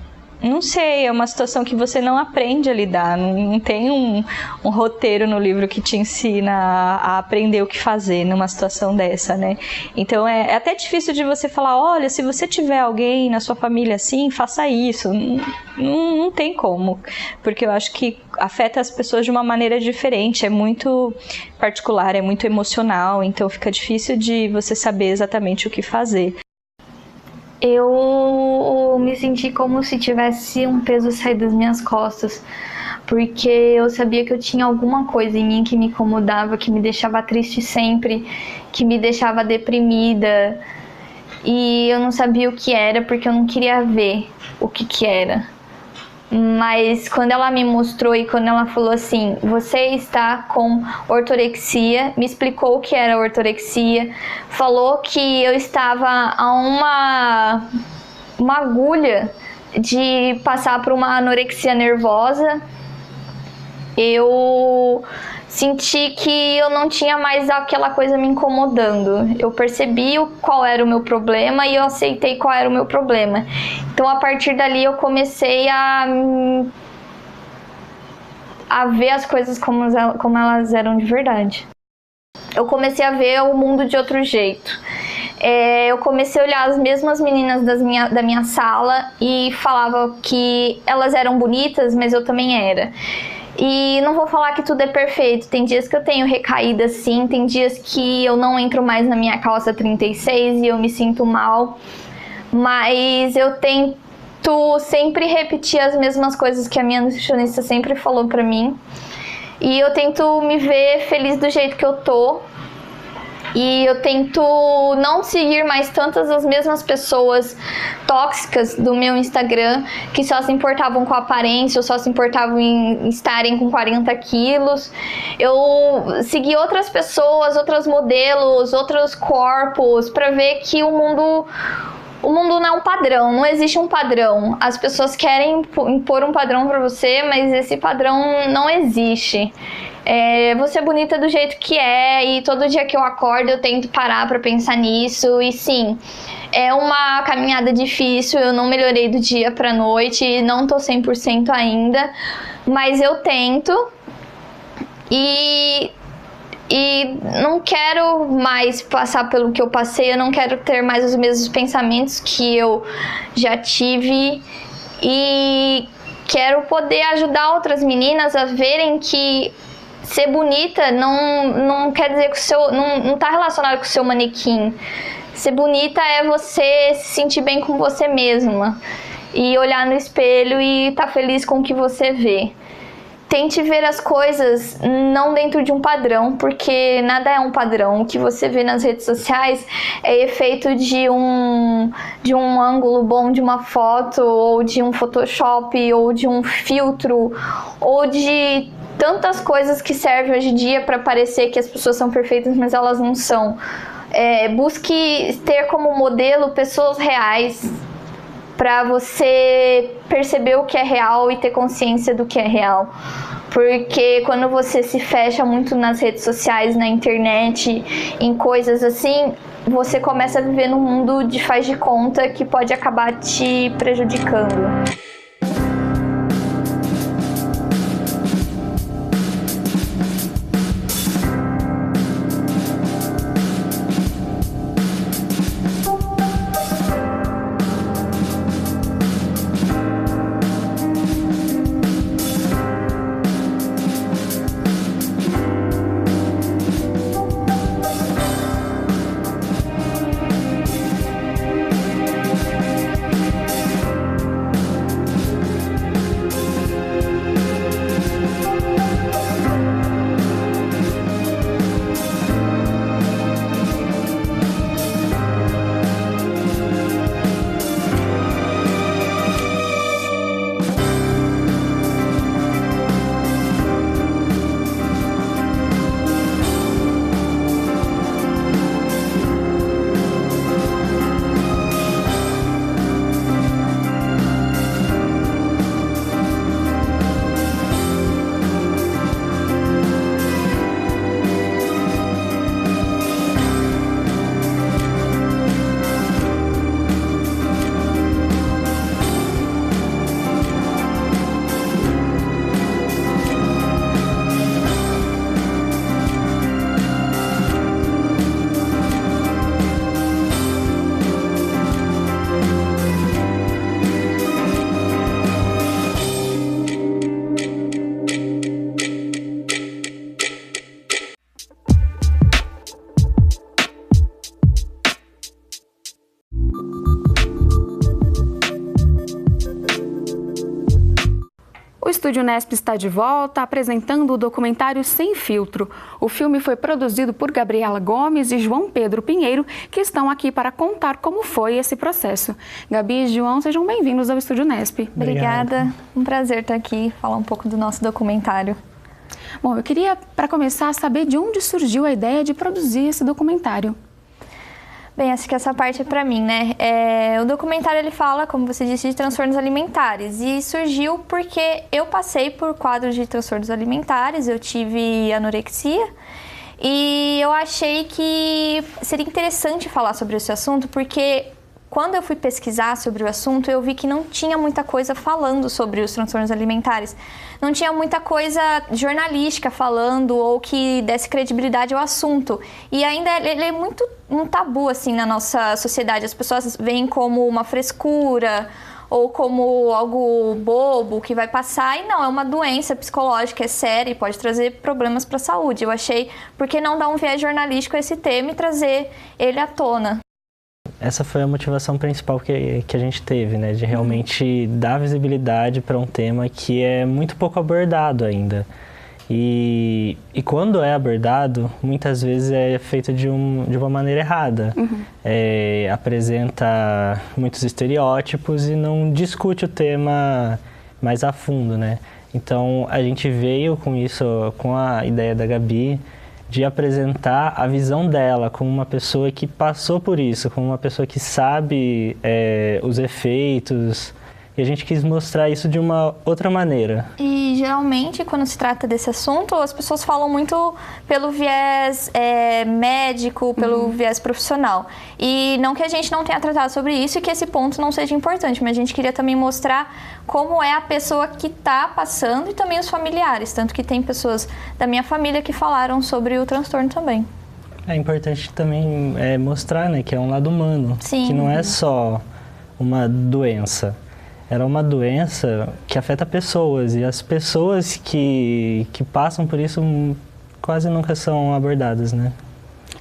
não sei, é uma situação que você não aprende a lidar, não tem um roteiro no livro que te ensina a aprender o que fazer numa situação dessa, né? Então é até difícil de você falar, olha, se você tiver alguém na sua família assim, faça isso. Não tem como, porque eu acho que afeta as pessoas de uma maneira diferente, é muito particular, é muito emocional, então fica difícil de você saber exatamente o que fazer. Eu me senti como se tivesse um peso saído das minhas costas, porque eu sabia que eu tinha alguma coisa em mim que me incomodava, que me deixava triste sempre, que me deixava deprimida, e eu não sabia o que era, porque eu não queria ver o que era. Mas quando ela me mostrou e quando ela falou assim, você está com ortorexia, me explicou o que era ortorexia, falou que eu estava a uma agulha de passar por uma anorexia nervosa, eu senti que eu não tinha mais aquela coisa me incomodando. Eu percebi qual era o meu problema e eu aceitei qual era o meu problema. Então, a partir dali, eu comecei a ver as coisas como elas eram de verdade. Eu comecei a ver o mundo de outro jeito. Eu comecei a olhar as mesmas meninas da minha sala e falava que elas eram bonitas, mas eu também era. E não vou falar que tudo é perfeito, tem dias que eu tenho recaída sim, tem dias que eu não entro mais na minha calça 36 e eu me sinto mal, mas eu tento sempre repetir as mesmas coisas que a minha nutricionista sempre falou pra mim, e eu tento me ver feliz do jeito que eu tô. E eu tento não seguir mais tantas as mesmas pessoas tóxicas do meu Instagram, que só se importavam com a aparência, ou só se importavam em estarem com 40 quilos. Eu segui outras pessoas, outros modelos, outros corpos, para ver que o mundo não é um padrão, não existe um padrão. As pessoas querem impor um padrão para você, mas esse padrão não existe. Você é bonita do jeito que é, e todo dia que eu acordo eu tento parar pra pensar nisso, e sim, é uma caminhada difícil, eu não melhorei do dia pra noite, não tô 100% ainda, mas eu tento, e não quero mais passar pelo que eu passei, eu não quero ter mais os mesmos pensamentos que eu já tive, e quero poder ajudar outras meninas a verem que ser bonita não quer dizer que não está relacionado com o seu manequim. Ser bonita é você se sentir bem com você mesma e olhar no espelho e estar feliz com o que você vê. Tente ver as coisas não dentro de um padrão, porque nada é um padrão. O que você vê nas redes sociais é efeito de um ângulo bom de uma foto, ou de um Photoshop, ou de um filtro, ou de tantas coisas que servem hoje em dia para parecer que as pessoas são perfeitas, mas elas não são. Busque ter como modelo pessoas reais, para você perceber o que é real e ter consciência do que é real. Porque quando você se fecha muito nas redes sociais, na internet, em coisas assim, você começa a viver num mundo de faz de conta que pode acabar te prejudicando. Estúdio Unesp está de volta, apresentando o documentário Sem Filtro. O filme foi produzido por Gabriela Gomes e João Pedro Pinheiro, que estão aqui para contar como foi esse processo. Gabi e João, sejam bem-vindos ao Estúdio Unesp. Obrigada, um prazer estar aqui, falar um pouco do nosso documentário. Bom, eu queria, para começar, saber de onde surgiu a ideia de produzir esse documentário. Bem, acho que essa parte é para mim, né? O documentário, ele fala, como você disse, de transtornos alimentares. E surgiu porque eu passei por quadros de transtornos alimentares, eu tive anorexia. E eu achei que seria interessante falar sobre esse assunto, porque quando eu fui pesquisar sobre o assunto, eu vi que não tinha muita coisa falando sobre os transtornos alimentares. Não tinha muita coisa jornalística falando ou que desse credibilidade ao assunto. E ainda ele é muito um tabu, assim, na nossa sociedade. As pessoas veem como uma frescura ou como algo bobo que vai passar. E não, é uma doença psicológica, é séria e pode trazer problemas para a saúde. Eu achei, por que não dar um viés jornalístico a esse tema e trazer ele à tona? Essa foi a motivação principal que a gente teve, né? De realmente dar visibilidade para um tema que é muito pouco abordado ainda. E quando é abordado, muitas vezes é feito de uma maneira errada. Apresenta muitos estereótipos e não discute o tema mais a fundo, né? Então, a gente veio com isso, com a ideia da Gabi, de apresentar a visão dela como uma pessoa que passou por isso, como uma pessoa que sabe os efeitos. E a gente quis mostrar isso de uma outra maneira. E geralmente, quando se trata desse assunto, as pessoas falam muito pelo viés médico, pelo viés profissional. E não que a gente não tenha tratado sobre isso e que esse ponto não seja importante, mas a gente queria também mostrar como é a pessoa que está passando e também os familiares. Tanto que tem pessoas da minha família que falaram sobre o transtorno também. É importante também mostrar, né, que é um lado humano. Sim. Que não é só uma doença. Era uma doença que afeta pessoas, e as pessoas que passam por isso quase nunca são abordadas, né?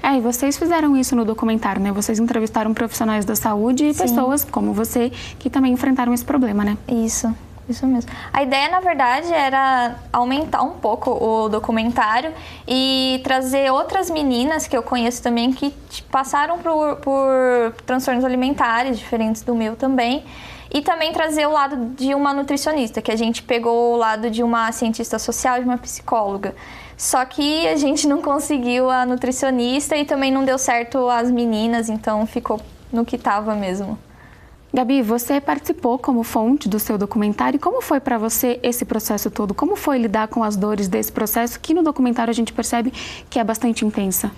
E vocês fizeram isso no documentário, né? Vocês entrevistaram profissionais da saúde e pessoas como você que também enfrentaram esse problema, né? Isso mesmo. A ideia, na verdade, era aumentar um pouco o documentário e trazer outras meninas que eu conheço também que passaram por transtornos alimentares diferentes do meu também. E também trazer o lado de uma nutricionista, que a gente pegou o lado de uma cientista social, de uma psicóloga. Só que a gente não conseguiu a nutricionista e também não deu certo as meninas, então ficou no que estava mesmo. Gabi, você participou como fonte do seu documentário. Como foi para você esse processo todo? Como foi lidar com as dores desse processo, que no documentário a gente percebe que é bastante intensa?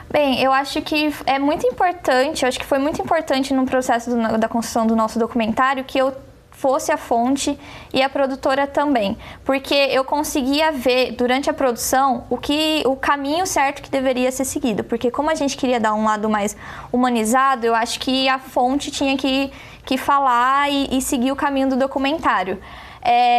Bem, eu acho que é muito importante, eu acho que foi muito importante no processo da construção do nosso documentário que eu fosse a fonte e a produtora também, porque eu conseguia ver durante a produção o caminho certo que deveria ser seguido, porque como a gente queria dar um lado mais humanizado, eu acho que a fonte tinha que falar e seguir o caminho do documentário.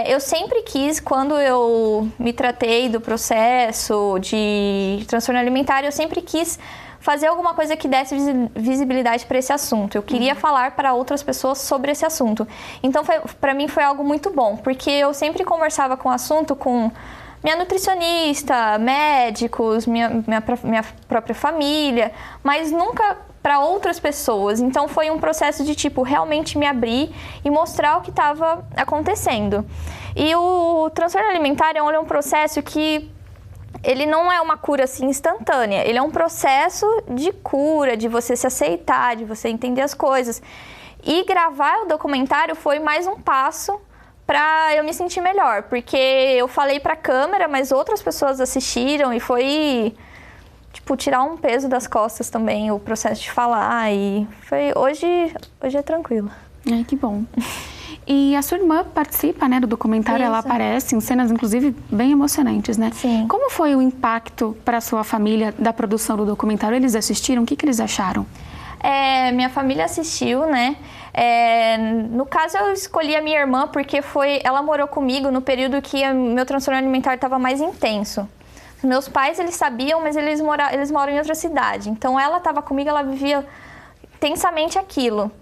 Eu sempre quis, quando eu me tratei do processo de transtorno alimentar, eu sempre quis fazer alguma coisa que desse visibilidade para esse assunto. Eu queria falar para outras pessoas sobre esse assunto. Então, para mim, foi algo muito bom, porque eu sempre conversava com o assunto com minha nutricionista, médicos, minha própria família, mas nunca para outras pessoas. Então foi um processo de realmente me abrir e mostrar o que estava acontecendo. E o transtorno alimentar é um processo que ele não é uma cura assim instantânea, ele é um processo de cura, de você se aceitar, de você entender as coisas. E gravar o documentário foi mais um passo para eu me sentir melhor, porque eu falei para a câmera, mas outras pessoas assistiram e foi tirar um peso das costas também, o processo de falar, e hoje é tranquilo. Que bom. E a sua irmã participa, né, do documentário, ela aparece em cenas, inclusive, bem emocionantes, né? Sim. Como foi o impacto para a sua família da produção do documentário? Eles assistiram? O que eles acharam? Minha família assistiu, né? No caso, eu escolhi a minha irmã porque ela morou comigo no período que meu transtorno alimentar estava mais intenso. Meus pais, eles sabiam, mas eles moram em outra cidade. Então, ela estava comigo, ela vivia intensamente aquilo.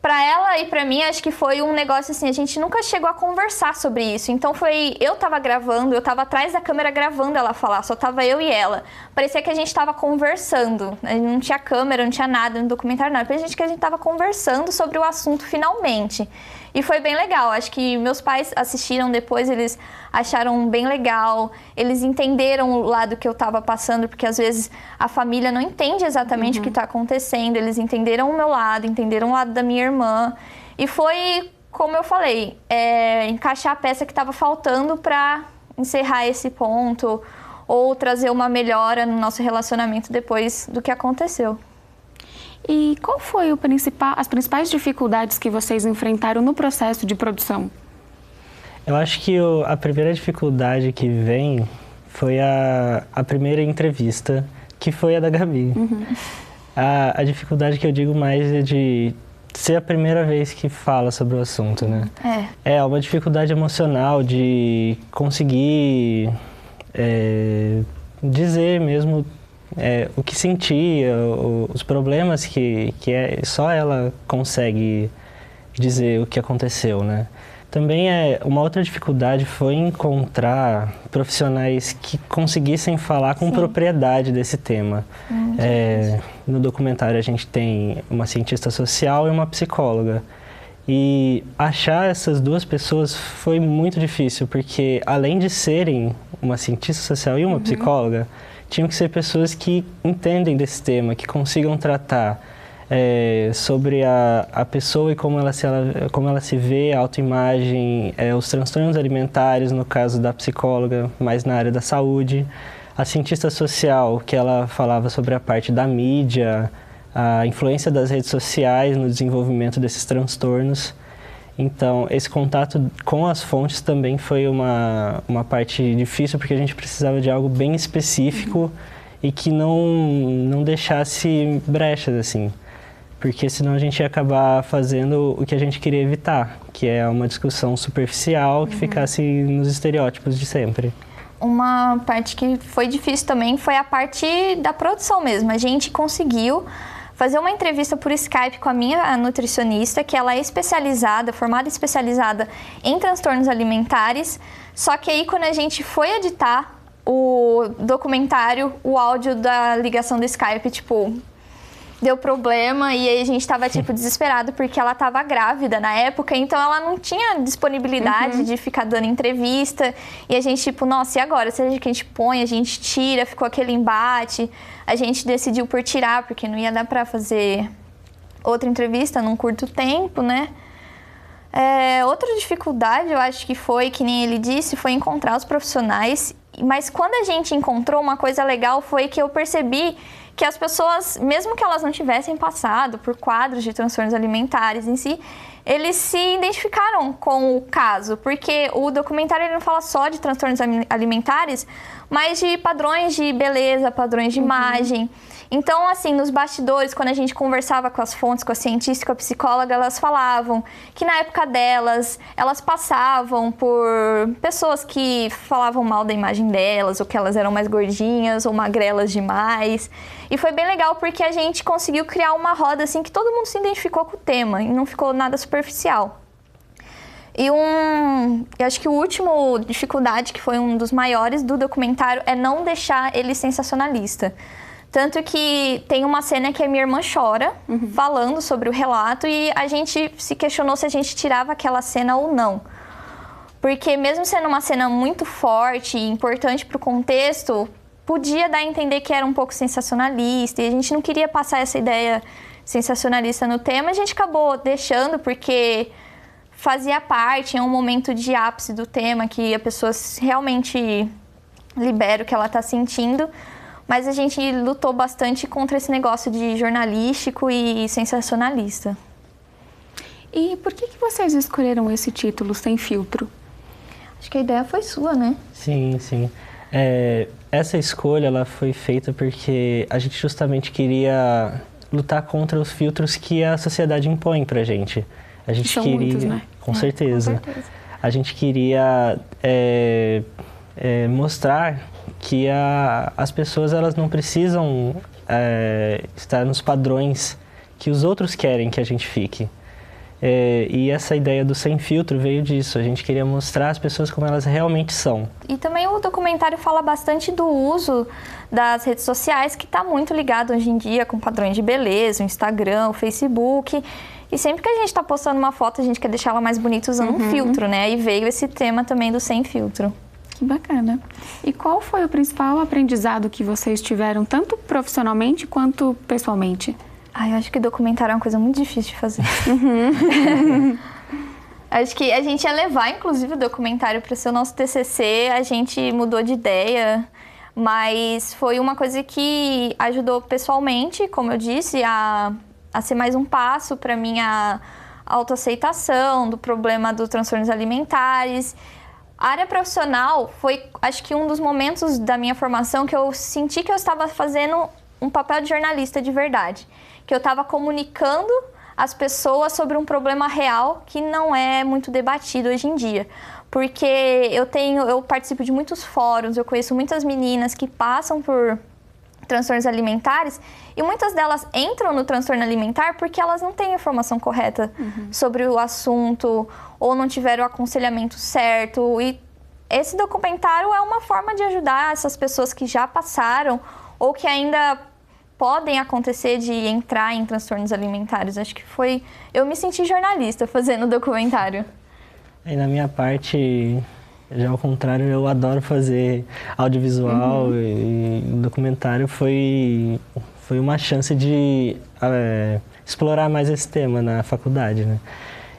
Pra ela e pra mim, acho que foi um negócio assim, a gente nunca chegou a conversar sobre isso. Então eu tava gravando, eu tava atrás da câmera gravando ela falar, só tava eu e ela. Parecia que a gente tava conversando, não tinha câmera, não tinha nada no documentário, não. Parecia que a gente tava conversando sobre o assunto finalmente. E foi bem legal, acho que meus pais assistiram depois, eles acharam bem legal, eles entenderam o lado que eu estava passando, porque às vezes a família não entende exatamente o que está acontecendo, eles entenderam o meu lado, entenderam o lado da minha irmã, e foi, como eu falei, encaixar a peça que estava faltando para encerrar esse ponto, ou trazer uma melhora no nosso relacionamento depois do que aconteceu. E qual foi as principais dificuldades que vocês enfrentaram no processo de produção? Eu acho que a primeira dificuldade que vem foi a primeira entrevista, que foi a da Gabi. A dificuldade que eu digo mais é de ser a primeira vez que fala sobre o assunto, né? É uma dificuldade emocional de conseguir dizer mesmo o que sentia, os problemas que só ela consegue dizer o que aconteceu, né? Também uma outra dificuldade foi encontrar profissionais que conseguissem falar com propriedade desse tema. No documentário a gente tem uma cientista social e uma psicóloga. E achar essas duas pessoas foi muito difícil, porque além de serem uma cientista social e uma psicóloga, tinham que ser pessoas que entendem desse tema, que consigam tratar sobre a pessoa e como ela se vê, a autoimagem, os transtornos alimentares, no caso da psicóloga, mais na área da saúde. A cientista social, que ela falava sobre a parte da mídia, a influência das redes sociais no desenvolvimento desses transtornos. Então, esse contato com as fontes também foi uma parte difícil, porque a gente precisava de algo bem específico e que não deixasse brechas, assim. Porque senão a gente ia acabar fazendo o que a gente queria evitar, que é uma discussão superficial que ficasse nos estereótipos de sempre. Uma parte que foi difícil também foi a parte da produção mesmo. A gente conseguiu fazer uma entrevista por Skype com a minha nutricionista, que ela é formada especializada em transtornos alimentares, só que aí quando a gente foi editar o documentário, o áudio da ligação do Skype, deu problema e aí a gente tava, desesperado porque ela tava grávida na época, então ela não tinha disponibilidade de ficar dando entrevista e a gente, nossa, e agora? Seja que a gente põe, a gente tira, ficou aquele embate, a gente decidiu por tirar, porque não ia dar pra fazer outra entrevista num curto tempo, né? Outra dificuldade, eu acho que foi, que nem ele disse, foi encontrar os profissionais, mas quando a gente encontrou, uma coisa legal foi que eu percebi que as pessoas, mesmo que elas não tivessem passado por quadros de transtornos alimentares em si, eles se identificaram com o caso, porque o documentário ele não fala só de transtornos alimentares, mas de padrões de beleza, padrões de imagem. Então, assim, nos bastidores, quando a gente conversava com as fontes, com a cientista e com a psicóloga, elas falavam que na época delas, elas passavam por pessoas que falavam mal da imagem delas, ou que elas eram mais gordinhas ou magrelas demais. E foi bem legal porque a gente conseguiu criar uma roda, assim, que todo mundo se identificou com o tema e não ficou nada superficial. E eu acho que o último dificuldade, que foi um dos maiores do documentário, é não deixar ele sensacionalista. Tanto que tem uma cena que a minha irmã chora, falando sobre o relato, e a gente se questionou se a gente tirava aquela cena ou não. Porque mesmo sendo uma cena muito forte e importante para o contexto, podia dar a entender que era um pouco sensacionalista, e a gente não queria passar essa ideia sensacionalista no tema, a gente acabou deixando porque fazia parte, é um momento de ápice do tema, que a pessoa realmente libera o que ela está sentindo. Mas a gente lutou bastante contra esse negócio de jornalístico e sensacionalista. E por que vocês escolheram esse título, Sem Filtro? Acho que a ideia foi sua, né? Sim. Essa escolha ela foi feita porque a gente justamente queria lutar contra os filtros que a sociedade impõe pra gente. A gente São queria, muitos, né? Com certeza. A gente queria mostrar que as pessoas elas não precisam estar nos padrões que os outros querem que a gente fique. E essa ideia do Sem Filtro veio disso. A gente queria mostrar as pessoas como elas realmente são. E também o documentário fala bastante do uso das redes sociais, que está muito ligado hoje em dia com padrões de beleza, o Instagram, o Facebook. E sempre que a gente está postando uma foto, a gente quer deixar ela mais bonita usando um filtro, né? E veio esse tema também do Sem Filtro. Que bacana. E qual foi o principal aprendizado que vocês tiveram, tanto profissionalmente quanto pessoalmente? Eu acho que documentário é uma coisa muito difícil de fazer. Acho que a gente ia levar, inclusive, o documentário para ser o nosso TCC, a gente mudou de ideia, mas foi uma coisa que ajudou pessoalmente, como eu disse, a ser mais um passo para minha autoaceitação do problema dos transtornos alimentares. A área profissional foi, acho que, um dos momentos da minha formação que eu senti que eu estava fazendo um papel de jornalista de verdade. Que eu estava comunicando às pessoas sobre um problema real que não é muito debatido hoje em dia. Porque eu participo de muitos fóruns, eu conheço muitas meninas que passam por transtornos alimentares e muitas delas entram no transtorno alimentar porque elas não têm a informação correta sobre o assunto ou não tiveram o aconselhamento certo. E esse documentário é uma forma de ajudar essas pessoas que já passaram ou que ainda podem acontecer de entrar em transtornos alimentares. Acho que eu me senti jornalista fazendo o documentário. E na minha parte, já ao contrário, eu adoro fazer audiovisual e documentário foi uma chance de explorar mais esse tema na faculdade, né?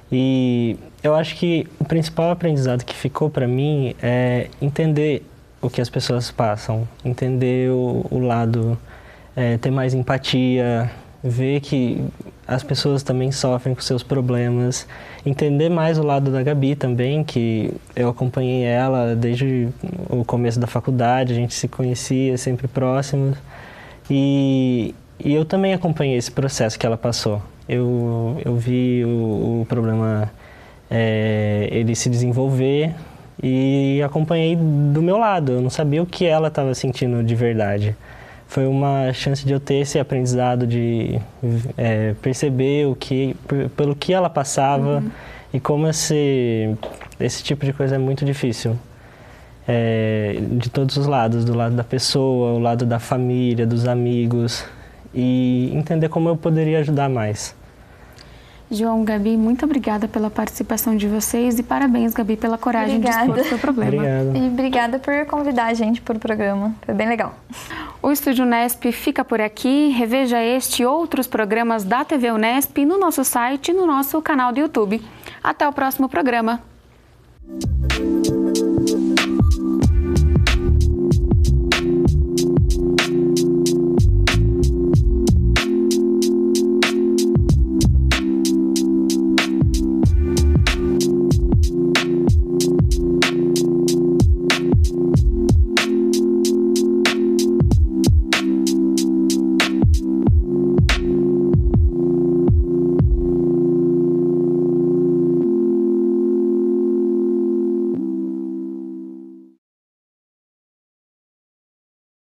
E eu acho que o principal aprendizado que ficou para mim é entender o que as pessoas passam, entender o lado, ter mais empatia, ver que as pessoas também sofrem com seus problemas, entender mais o lado da Gabi também, que eu acompanhei ela desde o começo da faculdade, a gente se conhecia sempre próximos, e eu também acompanhei esse processo que ela passou. Eu vi o problema ele se desenvolver e acompanhei do meu lado, eu não sabia o que ela estava sentindo de verdade. Foi uma chance de eu ter esse aprendizado de perceber pelo que ela passava e como esse tipo de coisa é muito difícil. De todos os lados, do lado da pessoa, o lado da família, dos amigos, e entender como eu poderia ajudar mais. João, Gabi, muito obrigada pela participação de vocês e parabéns, Gabi, pela coragem de expor o seu problema. Obrigado. E obrigada por convidar a gente para o programa, foi bem legal. O Estúdio Unesp fica por aqui. Reveja este e outros programas da TV Unesp no nosso site e no nosso canal do YouTube. Até o próximo programa.